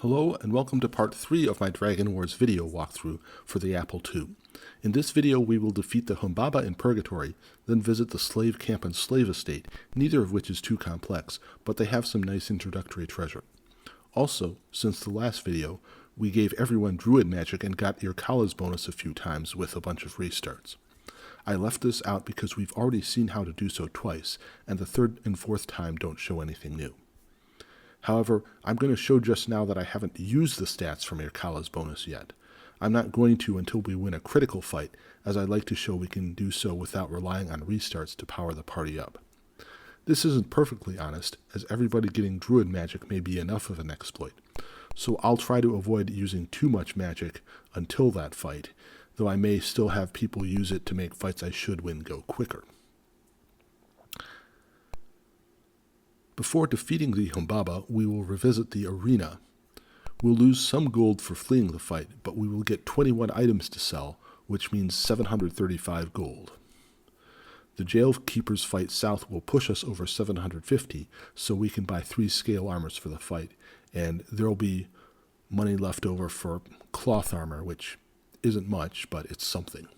Hello and welcome to part 3 of my Dragon Wars video walkthrough for the Apple II. In this video we will defeat the Humbaba in Purgatory, then visit the slave camp and slave estate, neither of which is too complex, but they have some nice introductory treasure. Also, since the last video, we gave everyone druid magic and got Irkalla's bonus a few times with a bunch of restarts. I left this out because we've already seen how to do so twice, and the third and fourth time don't show anything new. However, I'm going to show just now that I haven't used the stats from Irkalla's bonus yet. I'm not going to until we win a critical fight, as I'd like to show we can do so without relying on restarts to power the party up. This isn't perfectly honest, as everybody getting druid magic may be enough of an exploit, so I'll try to avoid using too much magic until that fight, though I may still have people use it to make fights I should win go quicker. Before defeating the Humbaba, we will revisit the arena. We'll lose some gold for fleeing the fight, but we will get 21 items to sell, which means 735 gold. The jail keeper's fight south will push us over 750, so we can buy 3 scale armors for the fight, and there'll be money left over for cloth armor, which isn't much, but it's something.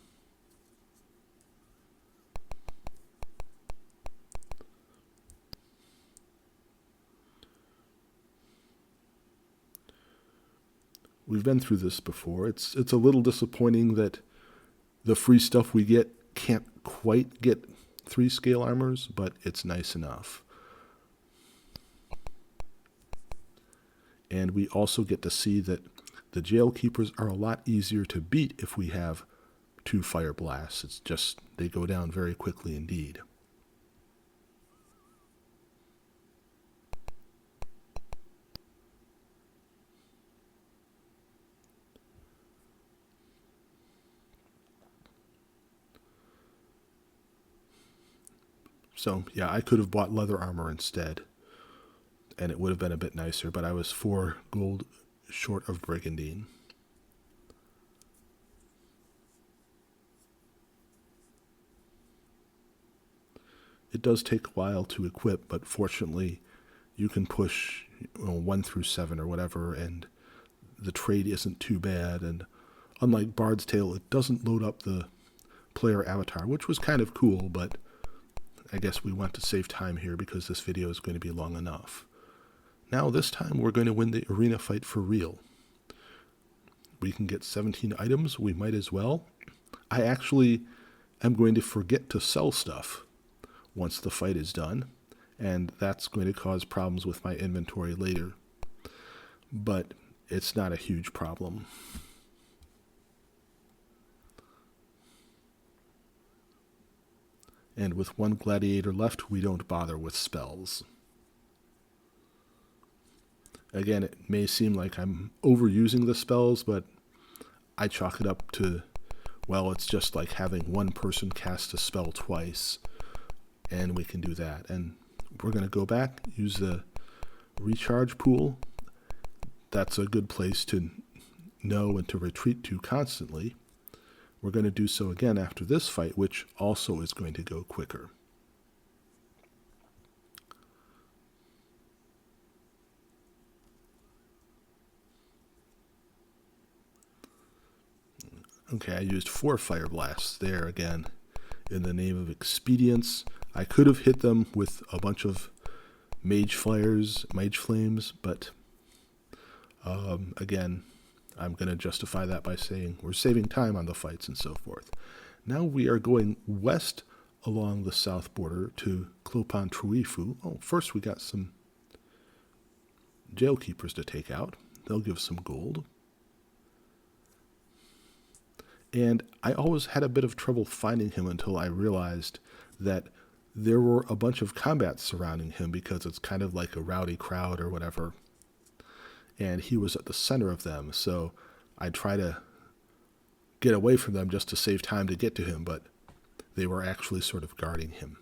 We've been through this before. It's a little disappointing that the free stuff we get can't quite get 3 scale armors, but it's nice enough. And we also get to see that the jail keepers are a lot easier to beat if we have 2 fire blasts. It's just, they go down very quickly indeed. So, yeah, I could have bought leather armor instead, and it would have been a bit nicer, but I was 4 gold short of brigandine. It does take a while to equip, but fortunately you can push 1 through 7 or whatever, and the trade isn't too bad, and unlike Bard's Tale, it doesn't load up the player avatar, which was kind of cool, but I guess we want to save time here because this video is going to be long enough. Now this time we're going to win the arena fight for real. We can get 17 items, we might as well. I actually am going to forget to sell stuff once the fight is done, and that's going to cause problems with my inventory later. But it's not a huge problem. And with 1 gladiator left, we don't bother with spells. Again, it may seem like I'm overusing the spells, but I chalk it up to, well, it's just like having 1 person cast a spell twice, and we can do that. And we're going to go back, use the recharge pool. That's a good place to know and to retreat to constantly. We're going to do so again after this fight, which also is going to go quicker. Okay, I used 4 fire blasts there again in the name of expedience. I could have hit them with a bunch of mage flames, but again, I'm going to justify that by saying we're saving time on the fights and so forth. Now we are going west along the south border to Clopin Trouillefou. Oh, first we got some jail keepers to take out. They'll give some gold. And I always had a bit of trouble finding him until I realized that there were a bunch of combats surrounding him because it's kind of like a rowdy crowd or whatever. And he was at the center of them, so I'd try to get away from them just to save time to get to him, but they were actually sort of guarding him.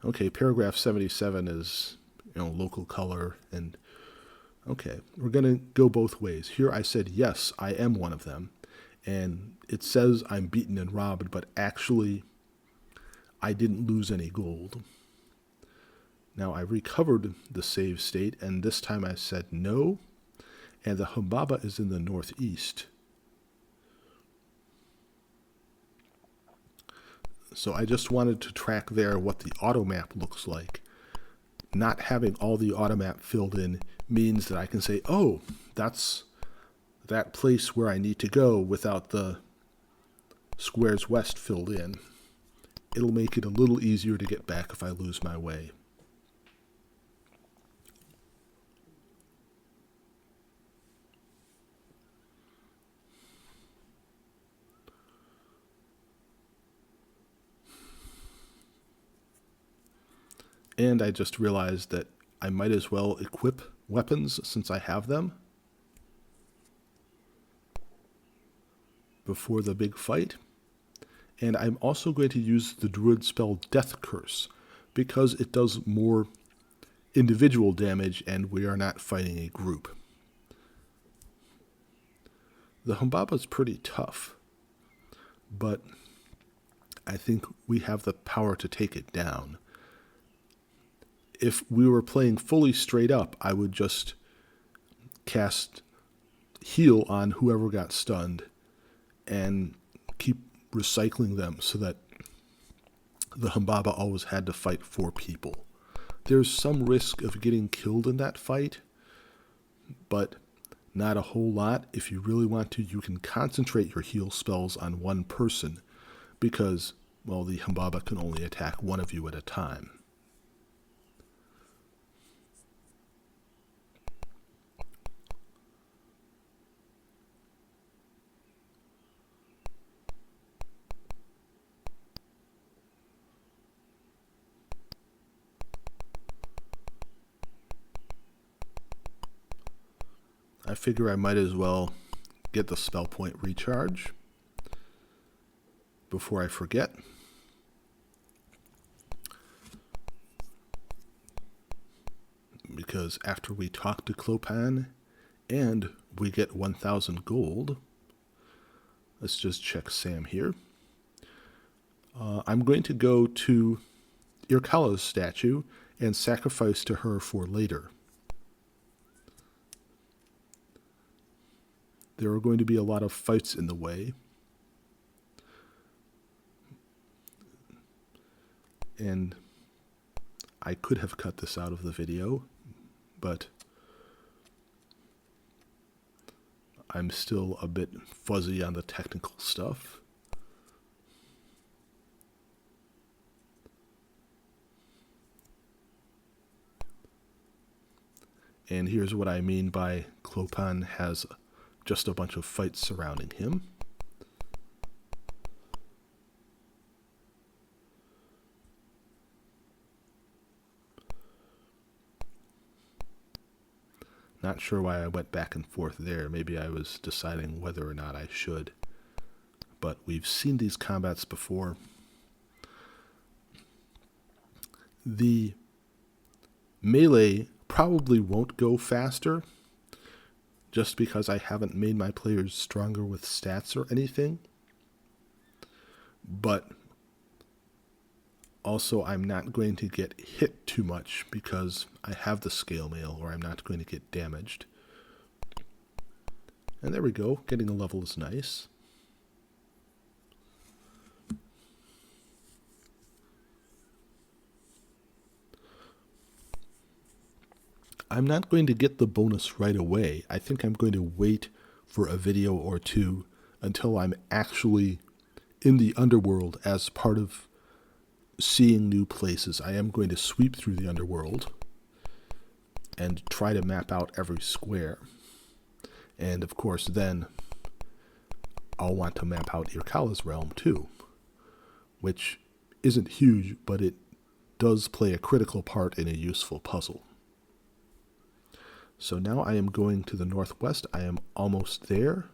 Okay, paragraph 77 is, local color, and okay, we're going to go both ways. Here I said, yes, I am one of them, and it says I'm beaten and robbed, but actually I didn't lose any gold. Now I recovered the save state, and this time I said no, and the Humbaba is in the northeast. So I just wanted to track there what the auto map looks like. Not having all the auto map filled in means that I can say, oh, that's that place where I need to go without the squares west filled in. It'll make it a little easier to get back if I lose my way. And I just realized that I might as well equip weapons since I have them before the big fight. And I'm also going to use the druid spell Death Curse because it does more individual damage and we are not fighting a group. The Humbaba is pretty tough, but I think we have the power to take it down. If we were playing fully straight up, I would just cast heal on whoever got stunned and keep recycling them so that the Humbaba always had to fight 4 people. There's some risk of getting killed in that fight, but not a whole lot. If you really want to, you can concentrate your heal spells on one person because, well, the Humbaba can only attack one of you at a time. I figure I might as well get the spell point recharge before I forget. Because after we talk to Clopin and we get 1,000 gold, let's just check Sam here. I'm going to go to Irkalla's statue and sacrifice to her for later. There are going to be a lot of fights in the way. And I could have cut this out of the video, but I'm still a bit fuzzy on the technical stuff. And here's what I mean by Clopin has just a bunch of fights surrounding him. Not sure why I went back and forth there. Maybe I was deciding whether or not I should. But we've seen these combats before. The melee probably won't go faster, just because I haven't made my players stronger with stats or anything. But also I'm not going to get hit too much because I have the scale mail, or I'm not going to get damaged. And there we go, getting a level is nice. I'm not going to get the bonus right away. I think I'm going to wait for a video or two until I'm actually in the underworld as part of seeing new places. I am going to sweep through the underworld and try to map out every square. And of course then I'll want to map out Irkalla's realm too, which isn't huge, but it does play a critical part in a useful puzzle. So now I am going to the northwest. I am almost there,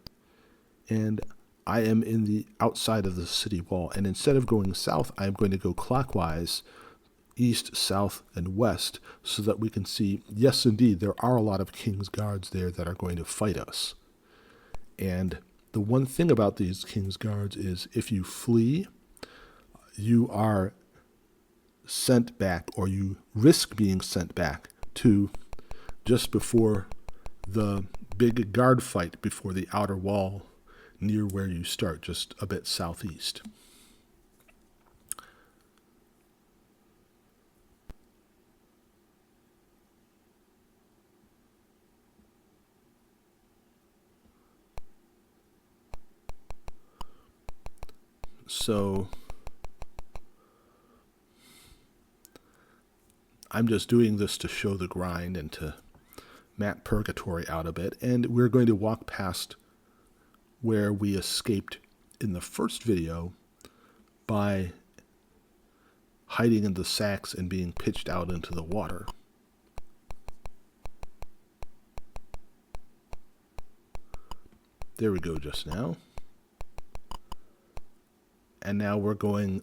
and I am in the outside of the city wall. And instead of going south, I am going to go clockwise, east, south, and west, so that we can see, yes, indeed, there are a lot of King's Guards there that are going to fight us. And the one thing about these King's Guards is if you flee, you are sent back, or you risk being sent back to just before the big guard fight before the outer wall near where you start, just a bit southeast. So I'm just doing this to show the grind and to map Purgatory out a bit, and we're going to walk past where we escaped in the first video by hiding in the sacks and being pitched out into the water. There we go just now. And now we're going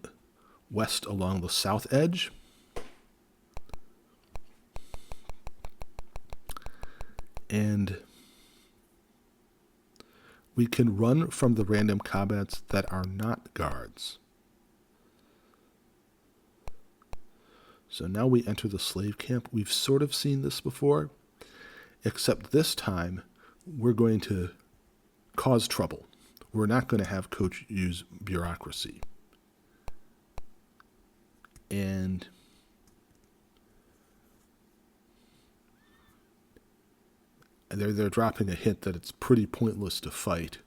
west along the south edge. And we can run from the random combats that are not guards. So now we enter the slave camp. We've sort of seen this before, except this time we're going to cause trouble. We're not going to have Coach use bureaucracy. And they're dropping a hint that it's pretty pointless to fight.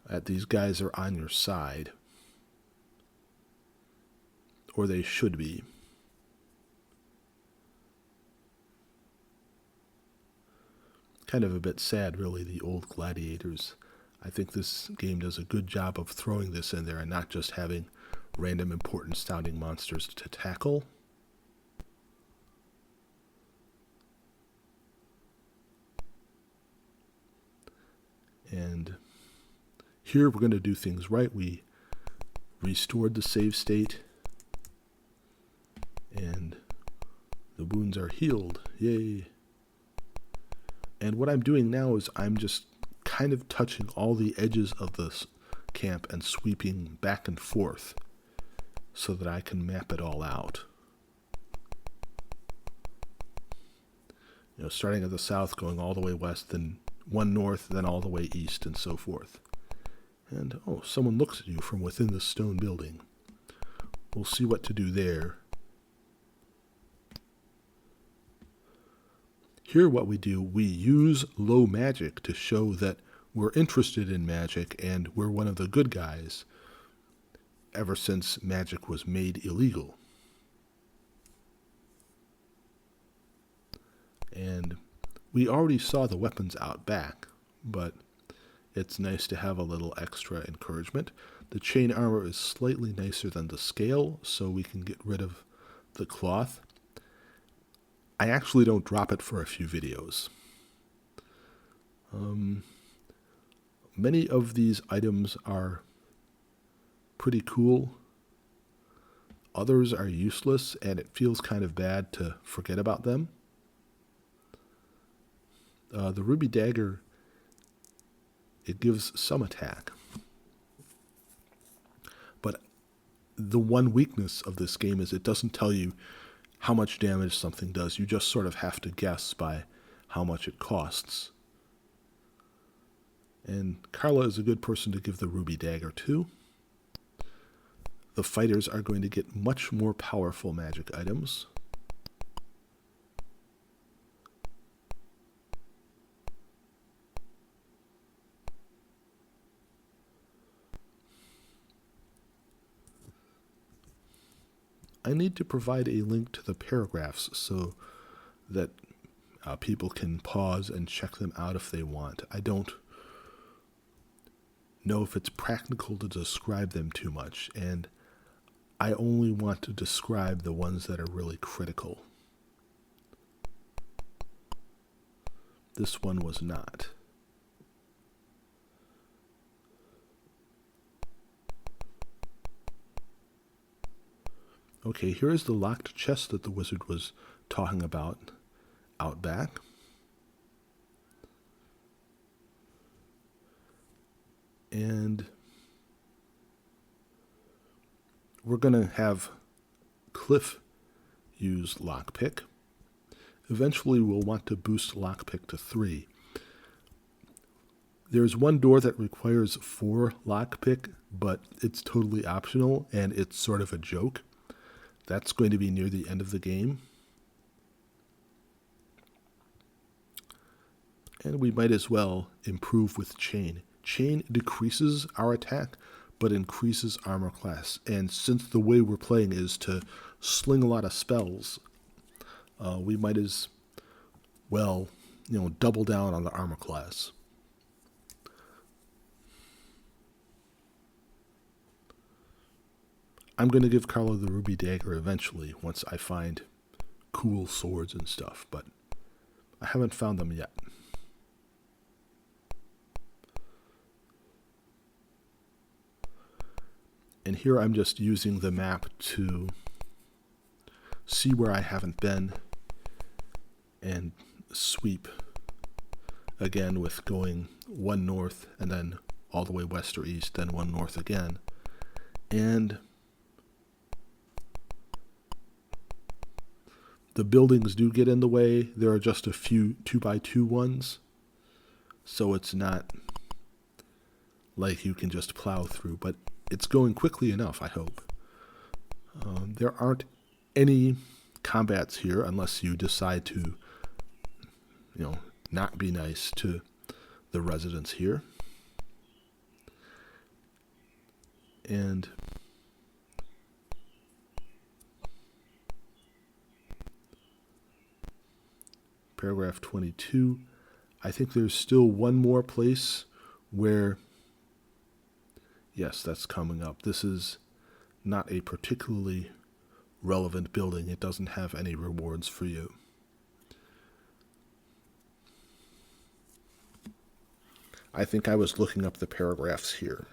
That these guys are on your side. Or they should be. Kind of a bit sad, really, the old gladiators. I think this game does a good job of throwing this in there and not just having random important sounding monsters to tackle. And here we're going to do things right. We restored the save state, and the wounds are healed. Yay. And what I'm doing now is I'm just kind of touching all the edges of this camp and sweeping back and forth so that I can map it all out. You know, starting at the south, going all the way west, then one north, then all the way east, and so forth. And, oh, someone looks at you from within the stone building. We'll see what to do there. Here what we do, we use low magic to show that we're interested in magic and we're one of the good guys ever since magic was made illegal. And we already saw the weapons out back, but it's nice to have a little extra encouragement. The chain armor is slightly nicer than the scale, so we can get rid of the cloth. I actually don't drop it for a few videos. Many of these items are pretty cool. Others are useless, and it feels kind of bad to forget about them. The ruby dagger, it gives some attack. But the one weakness of this game is it doesn't tell you how much damage something does. You just sort of have to guess by how much it costs. And Carla is a good person to give the ruby dagger to. The fighters are going to get much more powerful magic items. I need to provide a link to the paragraphs so that people can pause and check them out if they want. I don't know if it's practical to describe them too much, and I only want to describe the ones that are really critical. This one was not. Okay, here is the locked chest that the wizard was talking about out back. And we're going to have cliff use lockpick. Eventually we'll want to boost lockpick to 3. There's one door that requires 4 lockpick, but it's totally optional and it's sort of a joke. That's going to be near the end of the game. And we might as well improve with chain. Chain decreases our attack, but increases armor class. And since the way we're playing is to sling a lot of spells, we might as well, double down on the armor class. I'm going to give Carla the ruby dagger eventually, once I find cool swords and stuff, but I haven't found them yet. And here I'm just using the map to see where I haven't been and sweep again with going 1 north and then all the way west or east, then 1 north again. And the buildings do get in the way. There are just a few 2x2 ones, so it's not like you can just plow through, but it's going quickly enough, I hope. There aren't any combats here unless you decide to, not be nice to the residents here. And paragraph 22, I think there's still one more place where, yes, that's coming up. This is not a particularly relevant building. It doesn't have any rewards for you. I think I was looking up the paragraphs here.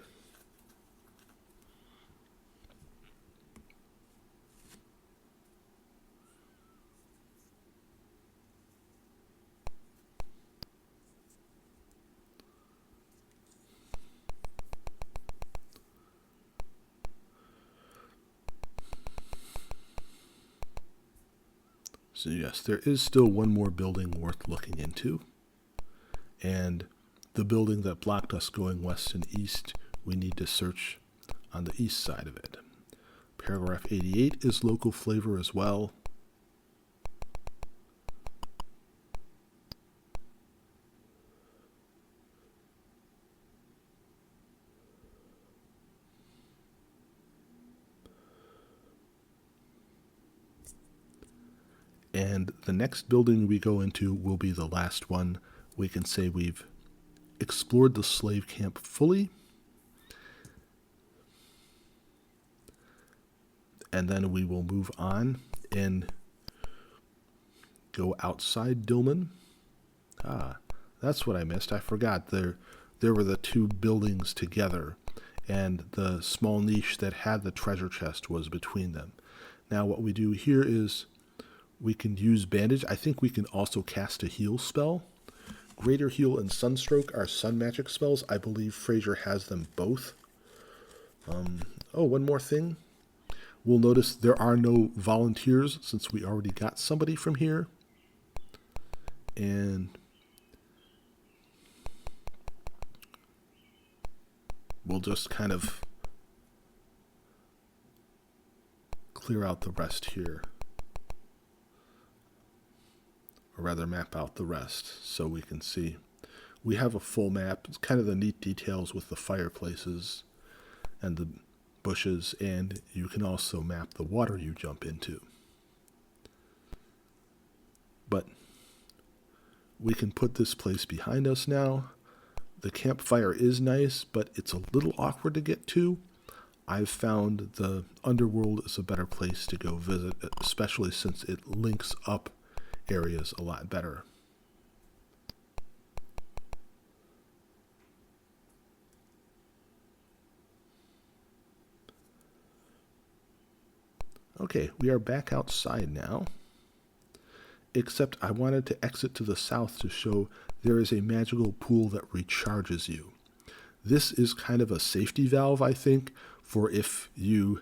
So yes, there is still one more building worth looking into. And the building that blocked us going west and east, we need to search on the east side of it. Paragraph 88 is local flavor as well. And the next building we go into will be the last one. We can say we've explored the slave camp fully. And then we will move on and go outside Dilmun. That's what I missed. I forgot there were the 2 buildings together, and the small niche that had the treasure chest was between them. Now what we do here is we can use bandage. I think we can also cast a heal spell. Greater Heal and Sunstroke are sun magic spells. I believe Fraser has them both. One more thing. We'll notice there are no volunteers since we already got somebody from here. And we'll just kind of clear out the rest here. Or rather map out the rest so we can see. We have a full map. It's kind of the neat details with the fireplaces and the bushes, and you can also map the water you jump into. But we can put this place behind us now. The campfire is nice, but it's a little awkward to get to. I've found the underworld is a better place to go visit, especially since it links up areas a lot better. Okay, we are back outside now, except I wanted to exit to the south to show there is a magical pool that recharges you. This is kind of a safety valve, I think, for if you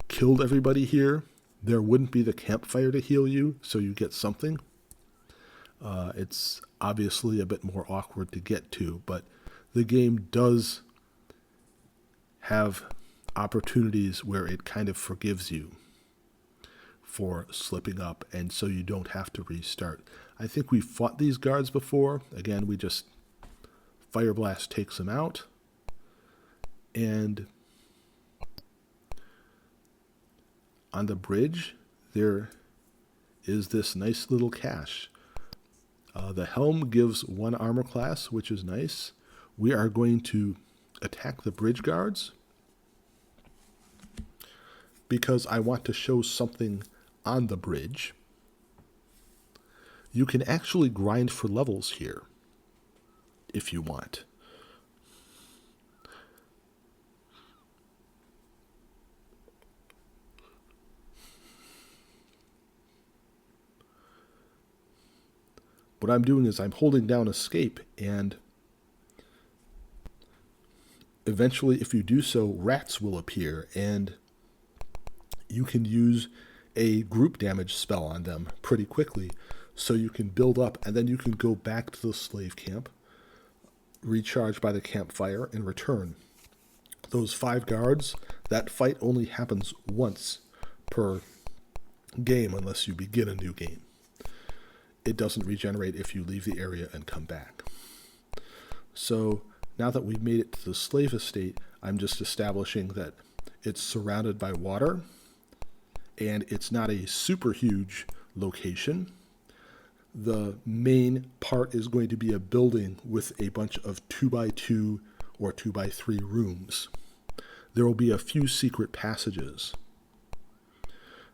killed everybody here there wouldn't be the campfire to heal you, so you get something. It's obviously a bit more awkward to get to, but the game does have opportunities where it kind of forgives you for slipping up, and so you don't have to restart. I think we've fought these guards before. Again, we just Fire Blast takes them out, and on the bridge there is this nice little cache. The helm gives 1 armor class, which is nice. We are going to attack the bridge guards because I want to show something on the bridge. You can actually grind for levels here if you want. What I'm doing is I'm holding down escape, and eventually if you do so, rats will appear, and you can use a group damage spell on them pretty quickly, so you can build up, and then you can go back to the slave camp, recharge by the campfire, and return. Those 5 guards, that fight only happens once per game unless you begin a new game. It doesn't regenerate if you leave the area and come back. So now that we've made it to the slave estate, I'm just establishing that it's surrounded by water, and it's not a super huge location. The main part is going to be a building with a bunch of 2x2 or 2x3 rooms. There will be a few secret passages.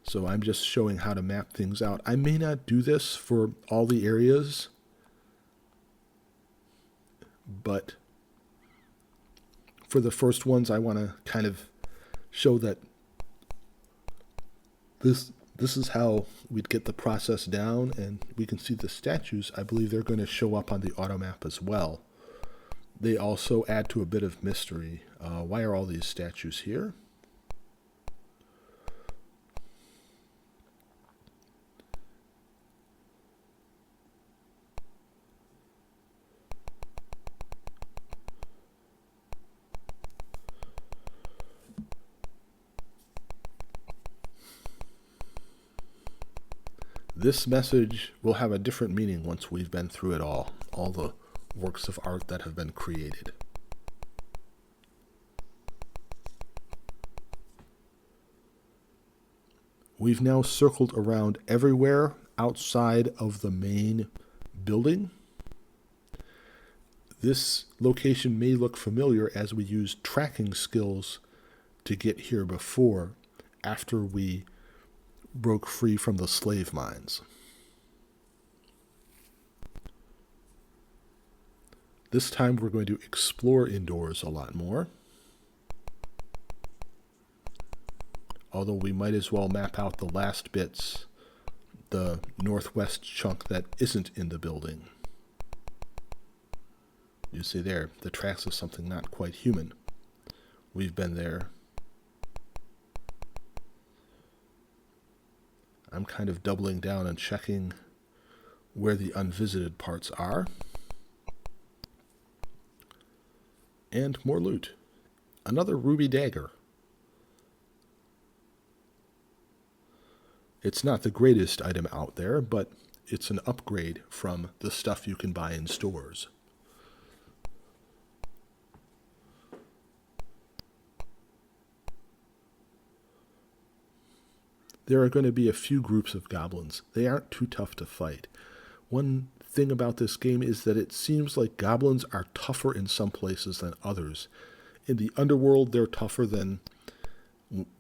So I'm just showing how to map things out. I may not do this for all the areas, but for the first ones, I want to kind of show that this is how we'd get the process down, and we can see the statues. I believe they're going to show up on the auto map as well. They also add to a bit of mystery. Why are all these statues here? This message will have a different meaning once we've been through it all the works of art that have been created. We've now circled around everywhere outside of the main building. This location may look familiar as we used tracking skills to get here before, after we broke free from the slave mines. This time we're going to explore indoors a lot more. Although we might as well map out the last bits, the northwest chunk that isn't in the building. You see there, the tracks of something not quite human. We've been there. I'm kind of doubling down and checking where the unvisited parts are. And more loot. Another ruby dagger. It's not the greatest item out there, but it's an upgrade from the stuff you can buy in stores. There are going to be a few groups of goblins. They aren't too tough to fight. One thing about this game is that it seems like goblins are tougher in some places than others. In the underworld, they're tougher than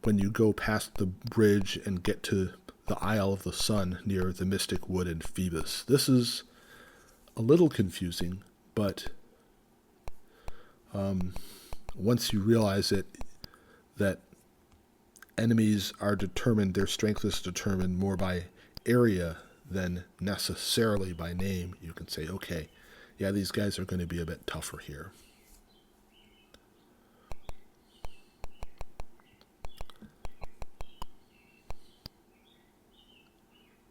when you go past the bridge and get to the Isle of the Sun near the Mystic Wood and Phoebus. This is a little confusing, but once you realize it, that enemies are determined, their strength is determined more by area than necessarily by name, you can say, okay, yeah, these guys are going to be a bit tougher here.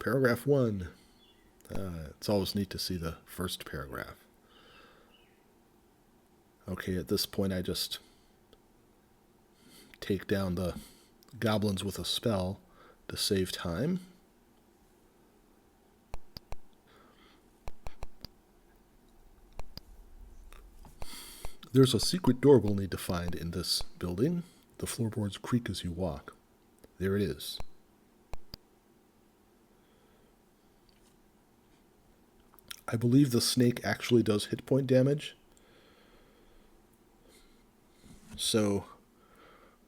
Paragraph 1. It's always neat to see the first paragraph. Okay, at this point I just take down the goblins with a spell to save time. There's a secret door we'll need to find in this building. The floorboards creak as you walk. There it is. I believe the snake actually does hit point damage. So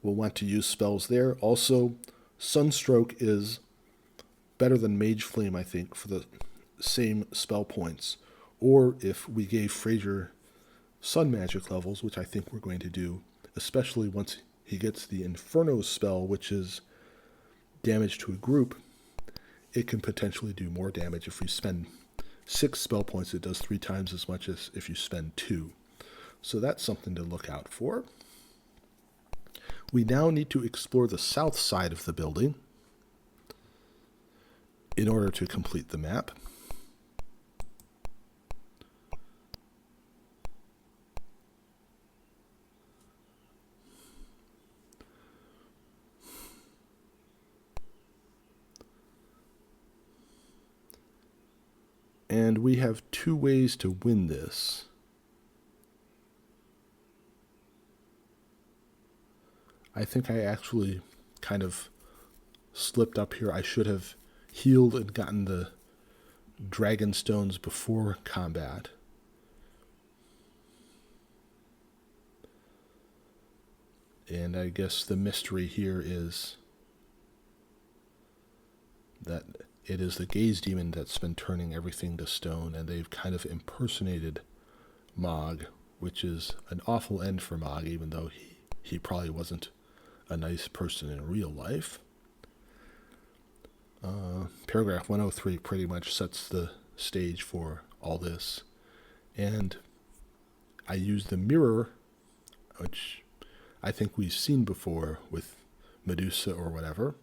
we'll want to use spells there. Also, Sunstroke is better than Mage Flame, I think, for the same spell points. Or if we gave Frazier Sun Magic levels, which I think we're going to do, especially once he gets the Inferno spell, which is damage to a group, it can potentially do more damage. If we spend 6 spell points, it does 3 times as much as if you spend 2. So that's something to look out for. We now need to explore the south side of the building in order to complete the map. And we have 2 ways to win this. I think I actually kind of slipped up here. I should have healed and gotten the dragon stones before combat. And I guess the mystery here is that it is the gaze demon that's been turning everything to stone, and they've kind of impersonated Mog, which is an awful end for Mog, even though he probably wasn't a nice person in real life. Paragraph 103 pretty much sets the stage for all this. And I use the mirror, which I think we've seen before with Medusa or whatever,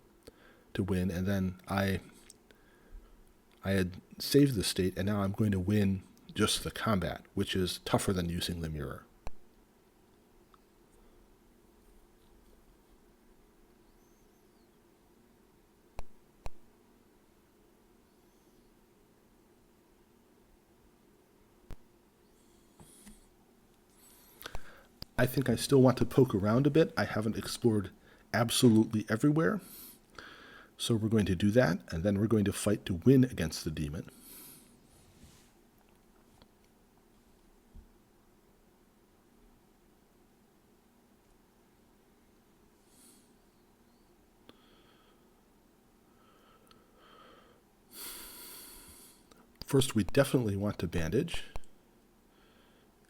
to win. And then I had saved the state, and now I'm going to win just the combat, which is tougher than using the mirror. I think I still want to poke around a bit. I haven't explored absolutely everywhere. So we're going to do that, and then we're going to fight to win against the demon. First, we definitely want to bandage.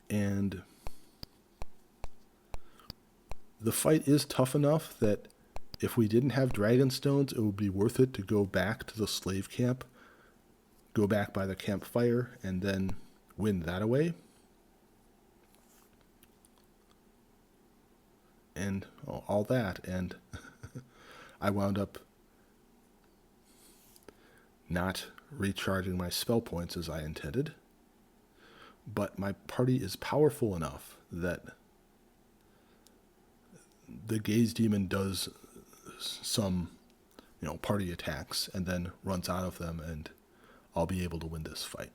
And the fight is tough enough that if we didn't have dragon stones, it would be worth it to go back to the slave camp, go back by the campfire, and then win that away. And all that, and I wound up not recharging my spell points as I intended. But my party is powerful enough that the gaze demon does some, party attacks and then runs out of them, and I'll be able to win this fight.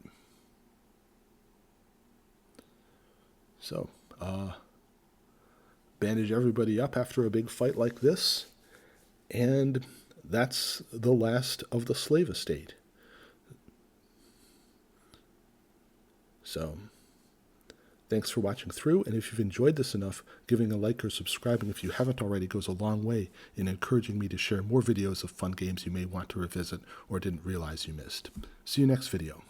So, bandage everybody up after a big fight like this, and that's the last of the slave estate. So, thanks for watching through, and if you've enjoyed this enough, giving a like or subscribing if you haven't already goes a long way in encouraging me to share more videos of fun games you may want to revisit or didn't realize you missed. See you next video.